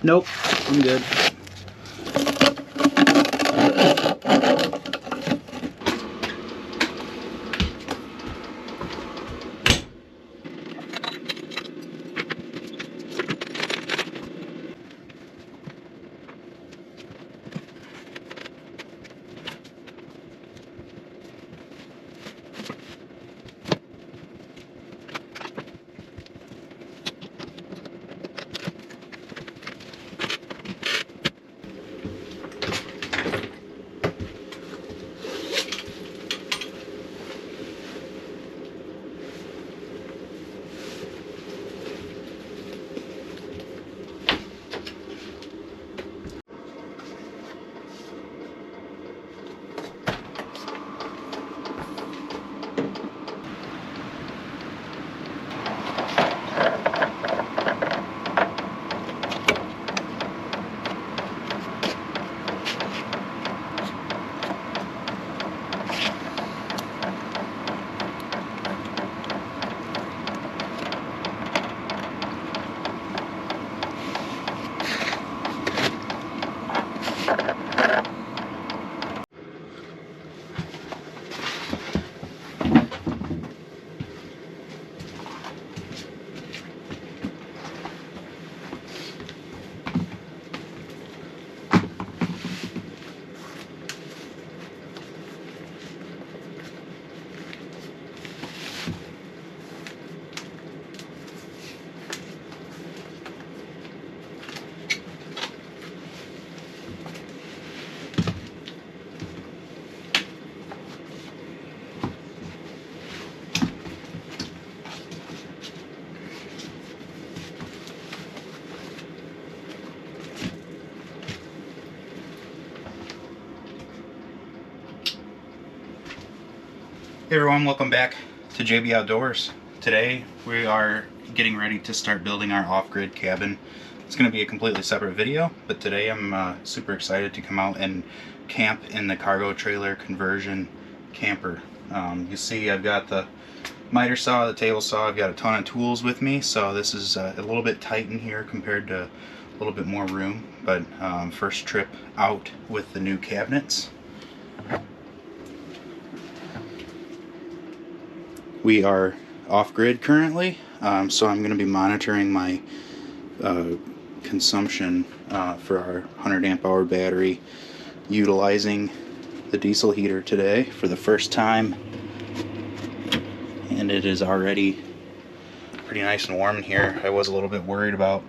Nope, I'm good. Hey everyone, welcome back to JB Outdoors. Today we are getting ready to start building our off-grid cabin. It's going to be a completely separate video, but today I'm super excited to come out and camp in the cargo trailer conversion camper. You see I've got the miter saw, the table saw, I've got a ton of tools with me, so this is a little bit tight in here compared to a little bit more room, but first trip out with the new cabinets. We are off-grid currently, so I'm going to be monitoring my consumption for our 100 amp hour battery, utilizing the diesel heater today for the first time, and it is already pretty nice and warm in here. I was a little bit worried about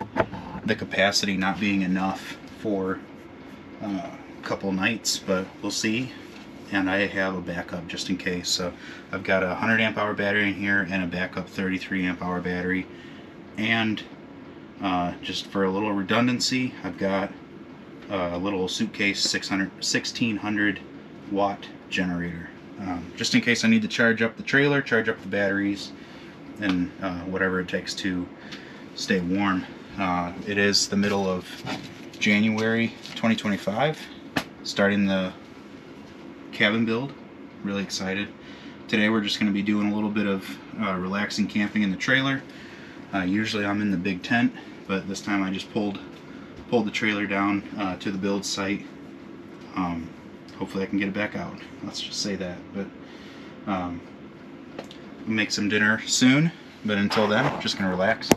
the capacity not being enough for a couple nights, but we'll see. And I have a backup just in case. So I've got a 100 amp hour battery in here and a backup 33 amp hour battery, and just for a little redundancy I've got a little suitcase 1600 watt generator, just in case I need to charge up the trailer, charge up the batteries, and whatever it takes to stay warm. It is the middle of January 2025, starting the cabin build. Really excited. Today we're just going to be doing a little bit of relaxing camping in the trailer. Usually I'm in the big tent, but this time I just pulled the trailer down to the build site. Hopefully I can get it back out. Let's just say that. But we'll make some dinner soon, but until then I'm just going to relax.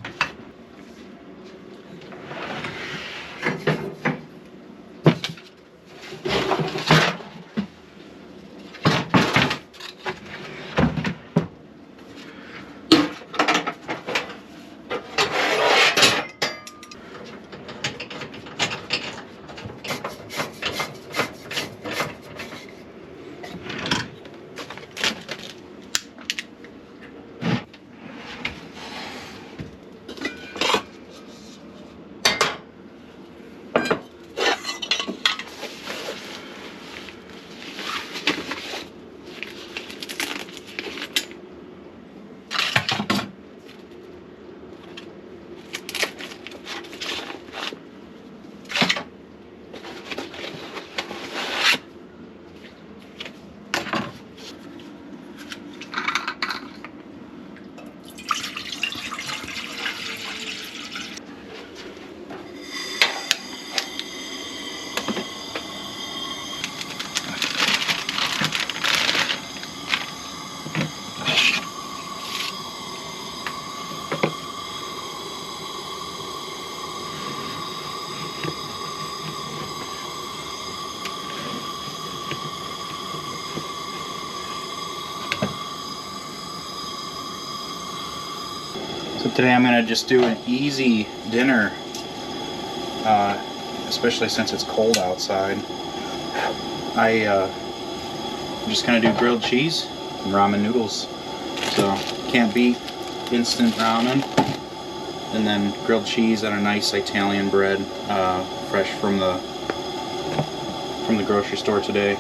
Today I'm going to just do an easy dinner, especially since it's cold outside. I'm just going to do grilled cheese and ramen noodles. So can't beat instant ramen. And then grilled cheese on a nice Italian bread, fresh from the grocery store today.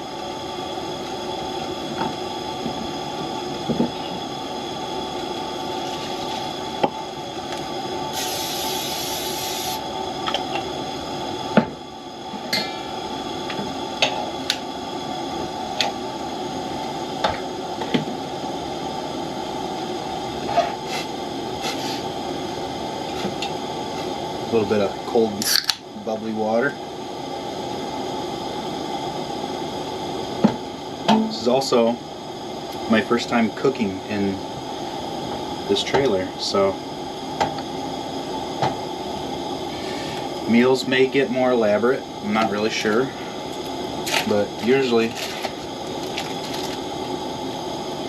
A little bit of cold, bubbly water. This is also my first time cooking in this trailer, so meals may get more elaborate. I'm not really sure, but usually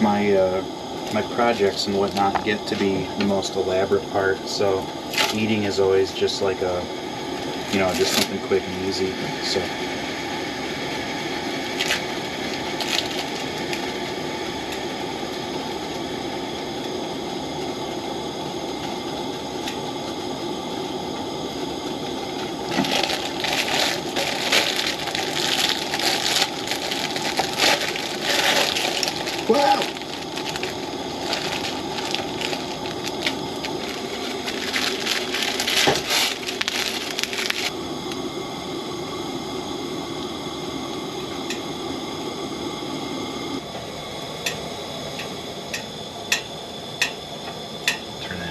my projects and whatnot get to be the most elaborate part. So eating is always just like a, just something quick and easy. So wow.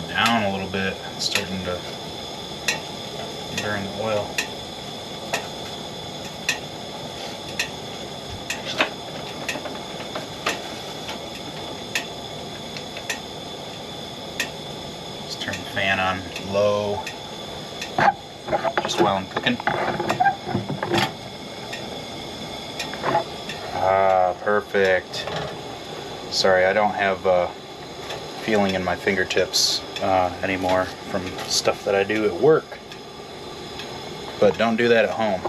Down a little bit, it's starting to burn the oil. Just turn the fan on low just while I'm cooking. Ah, perfect. Sorry, I don't have feeling in my fingertips anymore from stuff that I do at work, but don't do that at home.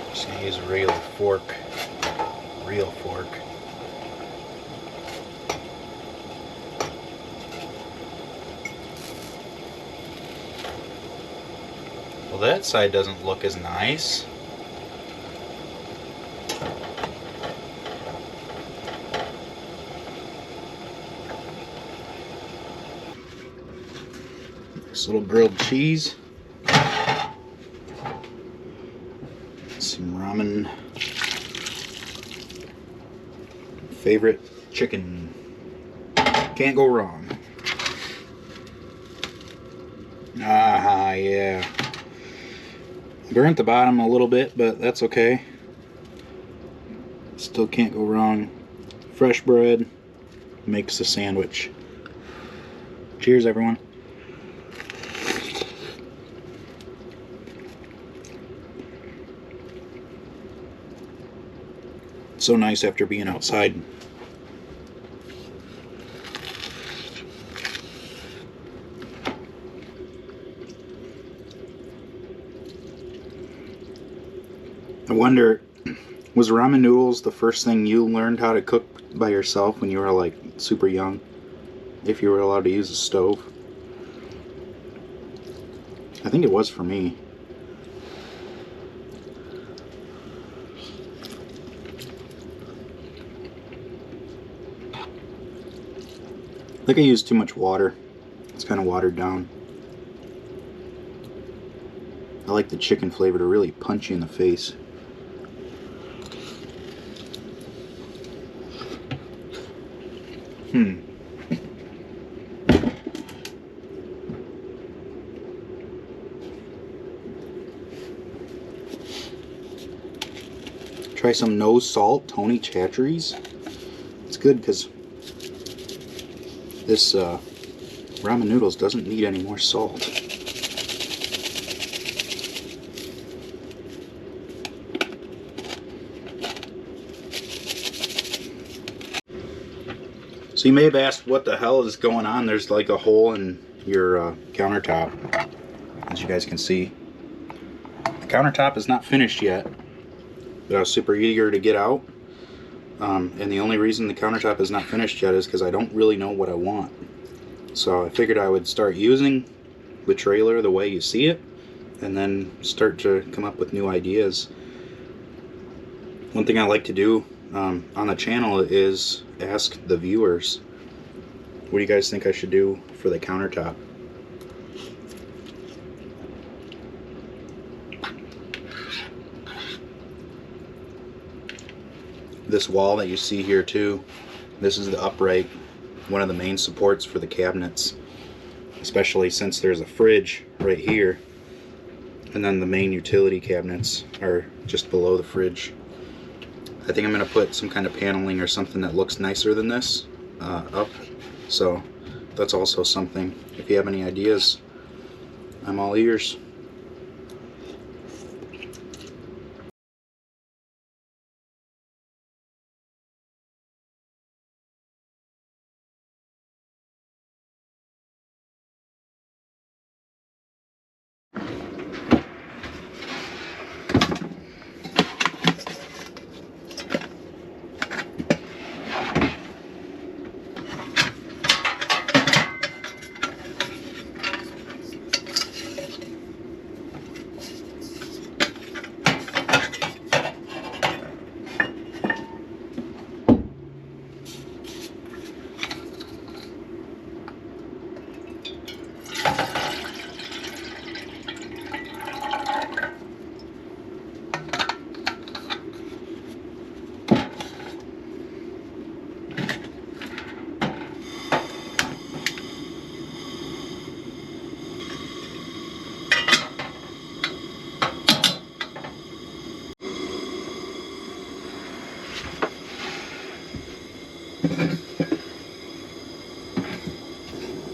Just gonna use a regular fork, real fork. Well, that side doesn't look as nice. This little grilled cheese, some ramen, favorite chicken, can't go wrong. Ah, yeah, burnt the bottom a little bit, but that's okay, still can't go wrong. Fresh bread makes a sandwich. Cheers, everyone. So nice after being outside. I wonder, was ramen noodles the first thing you learned how to cook by yourself when you were like super young? If you were allowed to use a stove? I think it was for me. I think I used too much water. It's kind of watered down. I like the chicken flavor to really punch you in the face. Try some no salt Tony Chachere's. It's good because this ramen noodles doesn't need any more salt. So you may have asked what the hell is going on. There's like a hole in your countertop, as you guys can see. The countertop is not finished yet, but I was super eager to get out. And the only reason the countertop is not finished yet is because I don't really know what I want. So I figured I would start using the trailer the way you see it, and then start to come up with new ideas. One thing I like to do on the channel is ask the viewers, what do you guys think I should do for the countertop? This wall that you see here too, this is the upright, one of the main supports for the cabinets, especially since there's a fridge right here, and then the main utility cabinets are just below the fridge. I think I'm going to put some kind of paneling or something that looks nicer than this up, so that's also something. If you have any ideas, I'm all ears.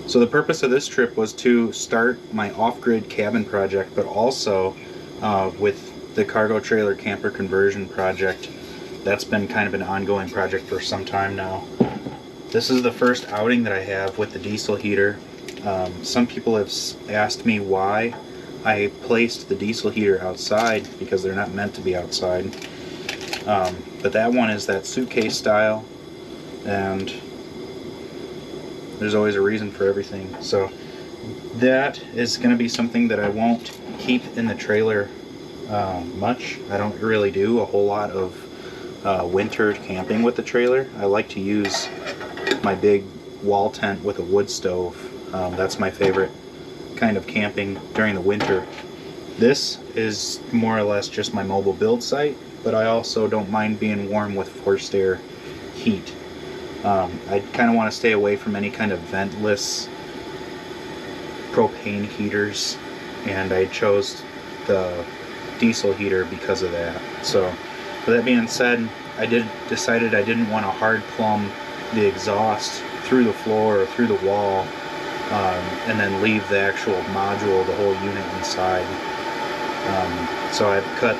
So the purpose of this trip was to start my off-grid cabin project, but also with the cargo trailer camper conversion project. That's been kind of an ongoing project for some time now. This is the first outing that I have with the diesel heater. Some people have asked me why I placed the diesel heater outside, because they're not meant to be outside. But that one is that suitcase style, and there's always a reason for everything. So that is going to be something that I won't keep in the trailer much. I don't really do a whole lot of winter camping with the trailer. I like to use my big wall tent with a wood stove. That's my favorite kind of camping during the winter. This is more or less just my mobile build site, but I also don't mind being warm with forced air heat. I kind of want to stay away from any kind of ventless propane heaters, and I chose the diesel heater because of that. So with that being said, I decided I didn't want to hard plumb the exhaust through the floor or through the wall, and then leave the actual module, the whole unit inside. So I've cut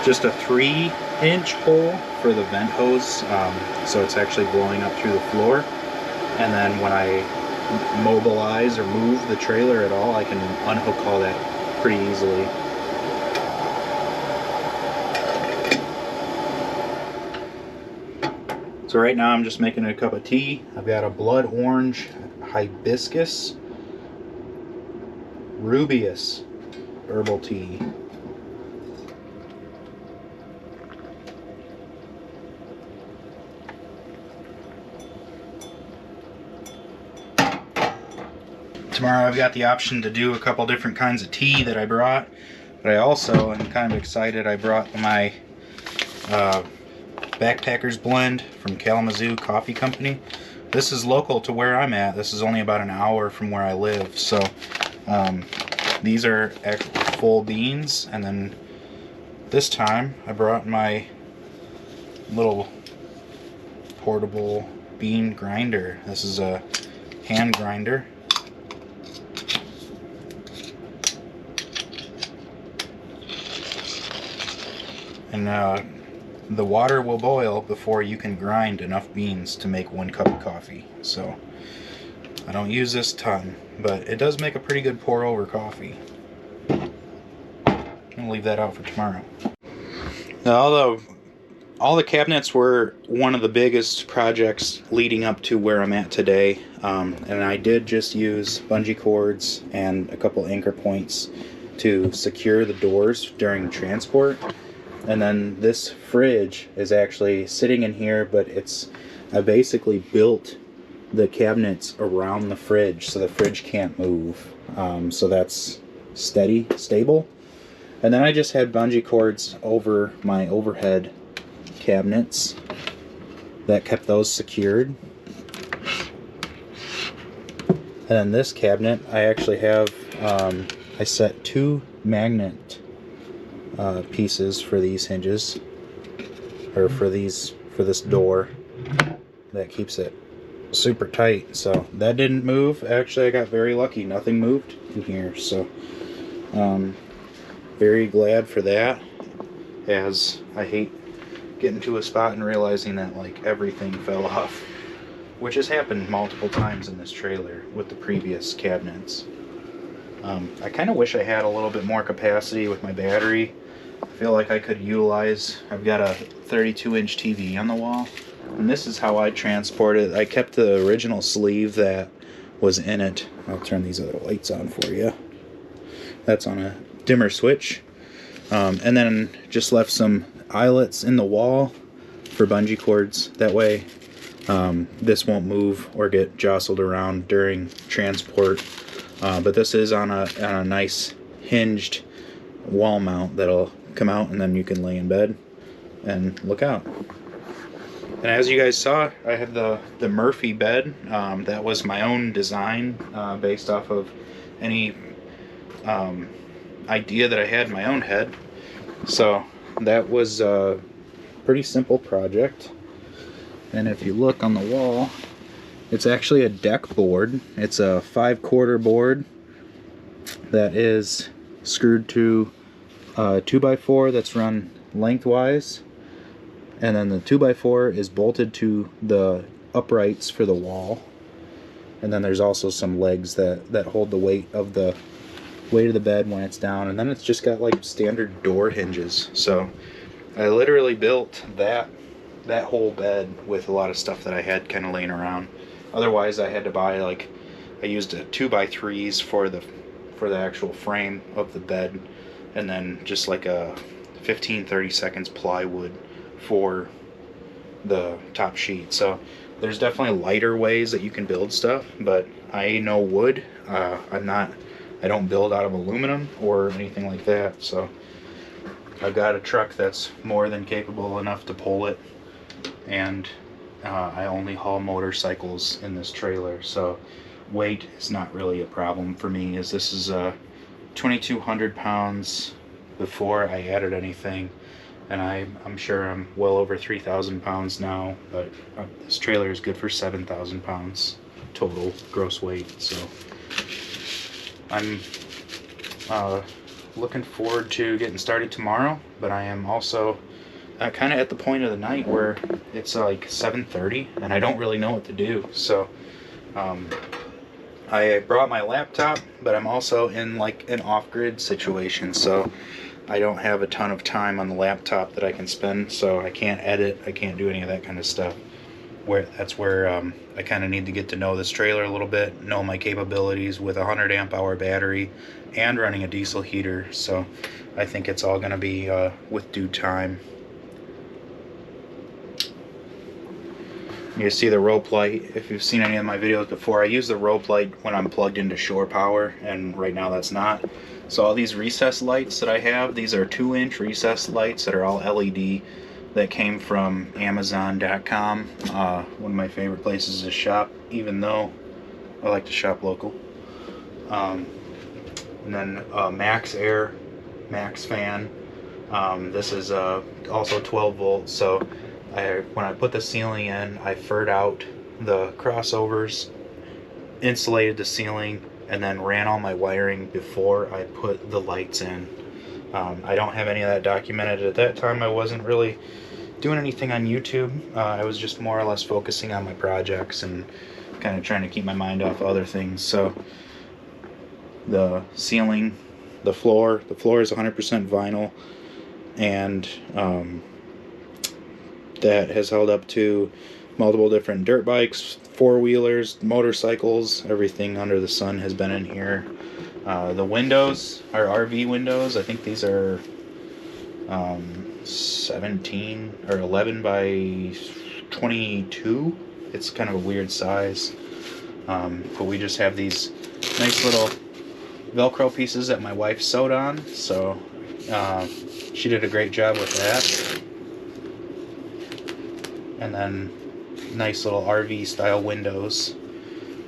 just a 3-inch hole for the vent hose, so it's actually blowing up through the floor, and then when I mobilize or move the trailer at all, I can unhook all that pretty easily. So right now I'm just making a cup of tea. I've got a blood orange hibiscus rubeus herbal tea. Tomorrow I've got the option to do a couple different kinds of tea that I brought, but I also am kind of excited. I brought my Backpackers blend from Kalamazoo Coffee Company. This is local to where I'm at. This is only about an hour from where I live. So these are actual full beans, and then this time I brought my little portable bean grinder. This is a hand grinder. And the water will boil before you can grind enough beans to make 1 cup of coffee. So I don't use this a ton, but it does make a pretty good pour over coffee. I'll leave that out for tomorrow. Now, all the cabinets were one of the biggest projects leading up to where I'm at today, and I did just use bungee cords and a couple anchor points to secure the doors during transport. And then this fridge is actually sitting in here, but I basically built the cabinets around the fridge so the fridge can't move, so that's stable. And then I just had bungee cords over my overhead cabinets that kept those secured. And then this cabinet, I actually have, I set 2 magnet pieces for these hinges, or for this door, that keeps it super tight. So that didn't move. Actually, I got very lucky. Nothing moved in here. So very glad for that, as I hate getting to a spot and realizing that like everything fell off, which has happened multiple times in this trailer with the previous cabinets. I kind of wish I had a little bit more capacity with my battery. I feel like I could utilize, I've got a 32-inch TV on the wall, and this is how I transport it. I kept the original sleeve that was in it. I'll turn these other lights on for you. That's on a dimmer switch. And then just left some eyelets in the wall for bungee cords. That way this won't move or get jostled around during transport. But this is on a nice hinged wall mount that'll come out, and then you can lay in bed and look out. And as you guys saw, I have the Murphy bed. That was my own design, based off of any idea that I had in my own head. So that was a pretty simple project. And if you look on the wall, it's actually a deck board. It's a 5/4 board that is screwed to a 2x4 that's run lengthwise, and then the 2x4 is bolted to the uprights for the wall. And then there's also some legs that hold the weight of the bed when it's down. And then it's just got like standard door hinges. So I literally built that whole bed with a lot of stuff that I had kind of laying around. Otherwise I had to buy, like, I used a 2x3s for the actual frame of the bed, and then just like a 15-30 seconds plywood for the top sheet. So there's definitely lighter ways that you can build stuff, but I know wood. I don't build out of aluminum or anything like that. So I've got a truck that's more than capable enough to pull it, and I only haul motorcycles in this trailer, so weight is not really a problem for me, as this is 2,200 pounds before I added anything, and I'm sure I'm well over 3,000 pounds now, but this trailer is good for 7,000 pounds total gross weight. So I'm looking forward to getting started tomorrow, but I am also kind of at the point of the night where it's like 7:30 and I don't really know what to do. So I brought my laptop, but I'm also in like an off-grid situation, so I don't have a ton of time on the laptop that I can spend, so I can't edit, I can't do any of that kind of stuff. That's where I kind of need to get to know this trailer a little bit, know my capabilities with a 100 amp hour battery and running a diesel heater. So I think it's all going to be with due time. You see the rope light. If you've seen any of my videos before, I use the rope light when I'm plugged into shore power, and right now that's not. So all these recess lights that I have, these are 2-inch recess lights that are all LED, that came from Amazon.com. One of my favorite places to shop, even though I like to shop local. And then Max Air, Max fan. This is also 12 volts, so when I put the ceiling in, I furred out the crossovers, insulated the ceiling, and then ran all my wiring before I put the lights in. I don't have any of that documented. At that time I wasn't really doing anything on YouTube. I was just more or less focusing on my projects and kind of trying to keep my mind off other things. So the ceiling, the floor is 100% vinyl, and that has held up to multiple different dirt bikes, four-wheelers, motorcycles. Everything under the sun has been in here. The windows are RV windows. I think these are 17 or 11 by 22. It's kind of a weird size, but we just have these nice little Velcro pieces that my wife sewed on, so she did a great job with that. And then nice little RV style windows,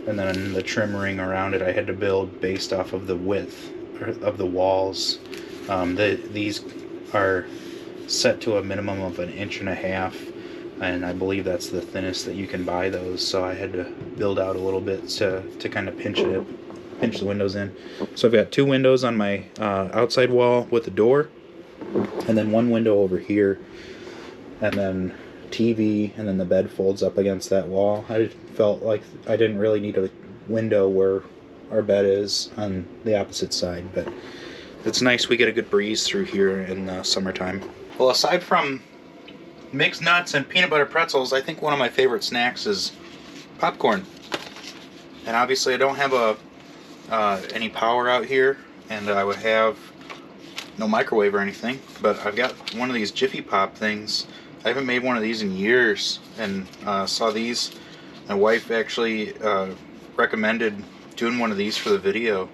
and then the trim ring around it I had to build based off of the width of the walls. These are set to a minimum of 1.5 inches, and I believe that's the thinnest that you can buy those, so I had to build out a little bit to kind of pinch the windows in. So I've got 2 windows on my outside wall with a door, and then 1 window over here, and then TV, and then the bed folds up against that wall. I felt like I didn't really need a window where our bed is on the opposite side, but it's nice we get a good breeze through here in the summertime. Well, aside from mixed nuts and peanut butter pretzels, I think one of my favorite snacks is popcorn. And obviously I don't have any power out here, and I would have no microwave or anything, but I've got one of these Jiffy Pop things. I haven't made one of these in years, and saw these. My wife actually recommended doing one of these for the video,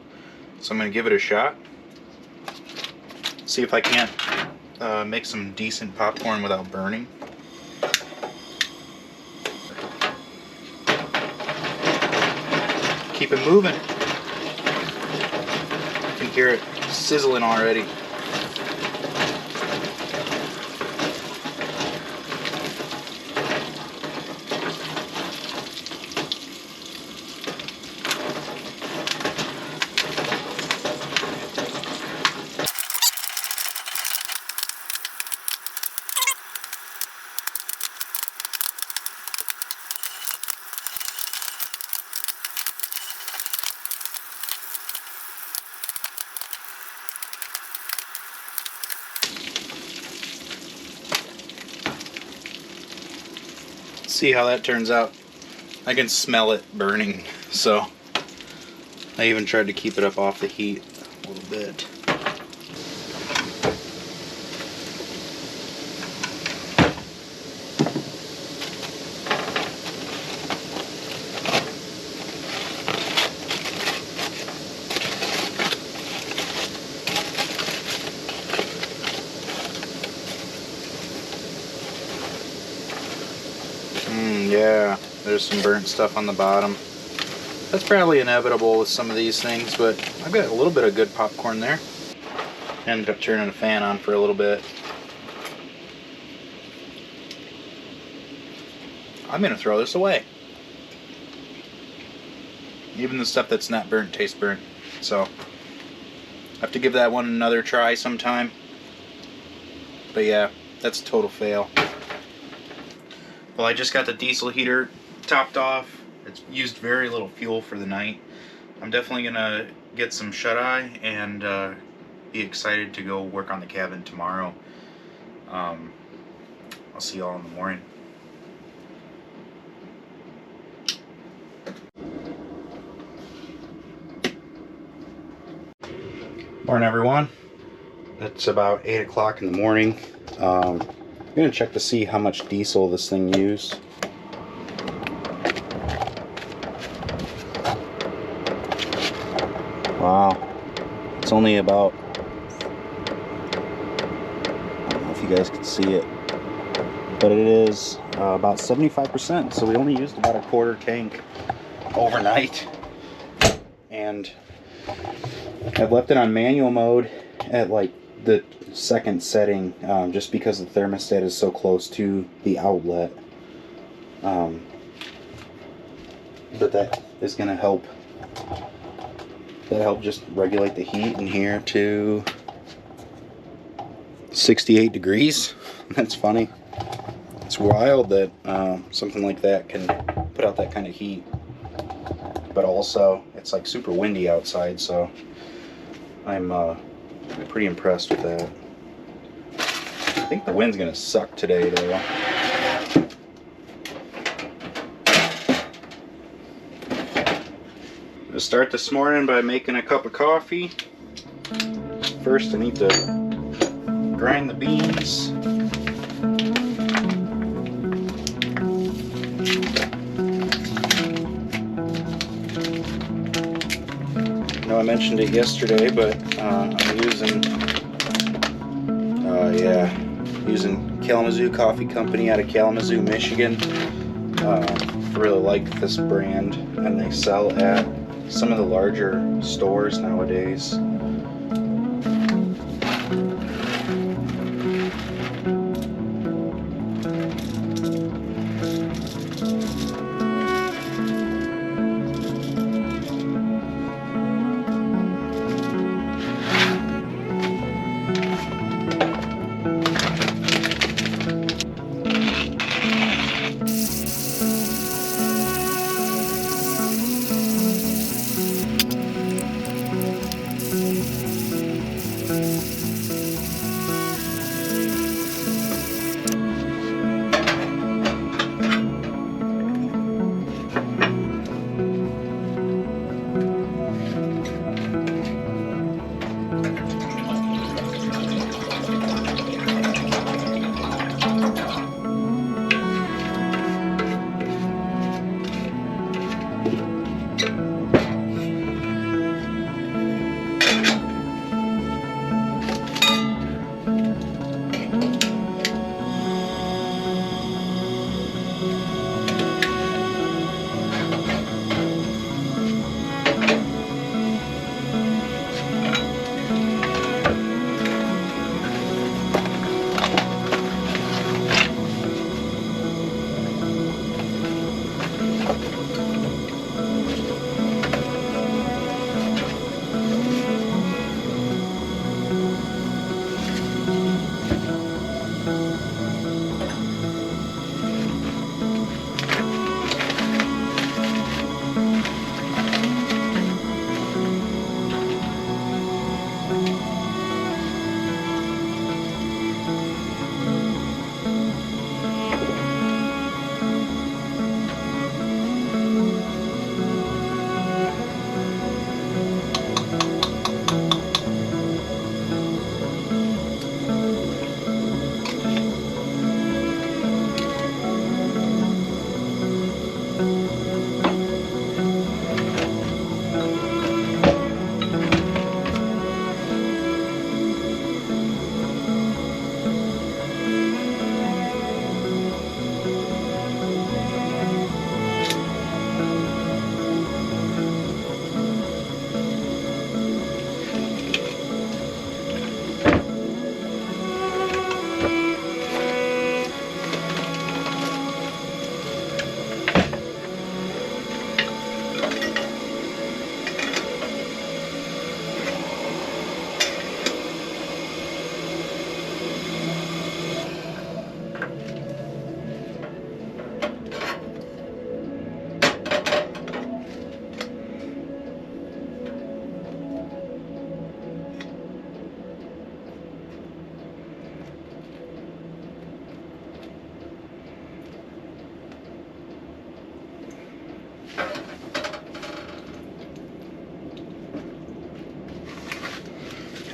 so I'm going to give it a shot. See if I can't make some decent popcorn without burning. Keep it moving. You can hear it sizzling already. See how that turns out. I can smell it burning, so I even tried to keep it up off the heat a little bit. Yeah, there's some burnt stuff on the bottom. That's probably inevitable with some of these things, but I've got a little bit of good popcorn there. Ended up turning the fan on for a little bit. I'm gonna throw this away. Even the stuff that's not burnt tastes burnt, so I have to give that one another try sometime. But yeah, that's a total fail. Well, I just got the diesel heater topped off. It's used very little fuel for the night. I'm definitely gonna get some shut-eye and be excited to go work on the cabin tomorrow. I'll see y'all in the morning. Morning, everyone. It's about 8 o'clock in the morning. I'm going to check to see how much diesel this thing used. Wow. It's only about, I don't know if you guys can see it, but it is about 75%. So we only used about a quarter tank overnight. And I've left it on manual mode at like the second setting, just because the thermostat is so close to the outlet. But that is going to help. That'll help just regulate the heat in here to 68 degrees. That's funny. It's wild that something like that can put out that kind of heat, but also it's like super windy outside, so I'm pretty impressed with that. I think the wind's gonna suck today though. I'm gonna start this morning by making a cup of coffee. First I need to grind the beans. I know I mentioned it yesterday, but I'm using Kalamazoo Coffee Company out of Kalamazoo, Michigan. I really like this brand, and they sell at some of the larger stores nowadays.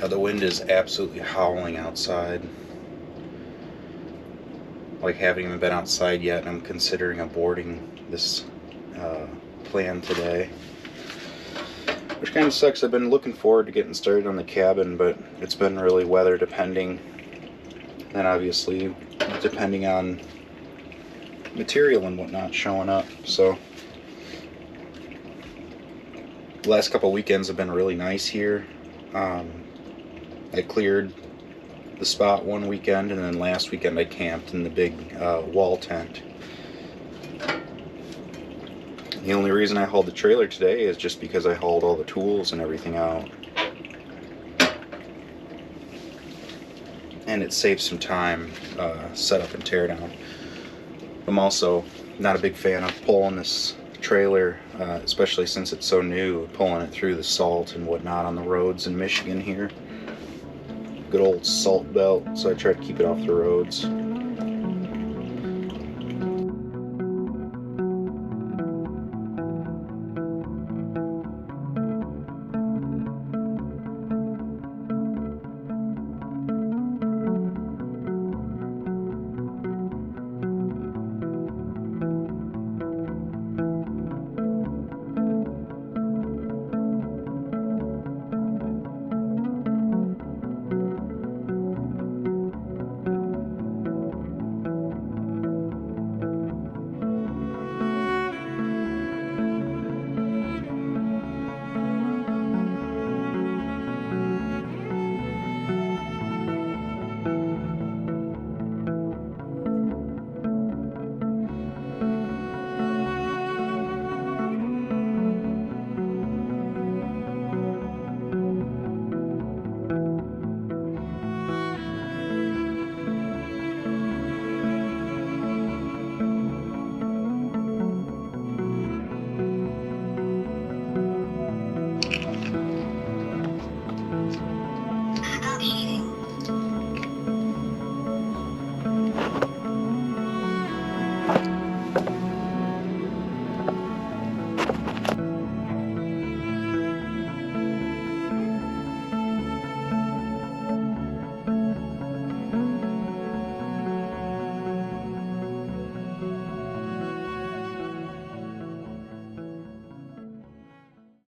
The wind is absolutely howling outside. Like, haven't even been outside yet, and I'm considering aborting this plan today. Which kind of sucks. I've been looking forward to getting started on the cabin, but it's been really weather depending. And obviously, depending on material and whatnot showing up. So, the last couple weekends have been really nice here. I cleared the spot one weekend, and then last weekend I camped in the big wall tent. The only reason I hauled the trailer today is just because I hauled all the tools and everything out. And it saves some time, set up and tear down. I'm also not a big fan of pulling this trailer, especially since it's so new, pulling it through the salt and whatnot on the roads in Michigan here. Good old salt belt, so I try to keep it off the roads.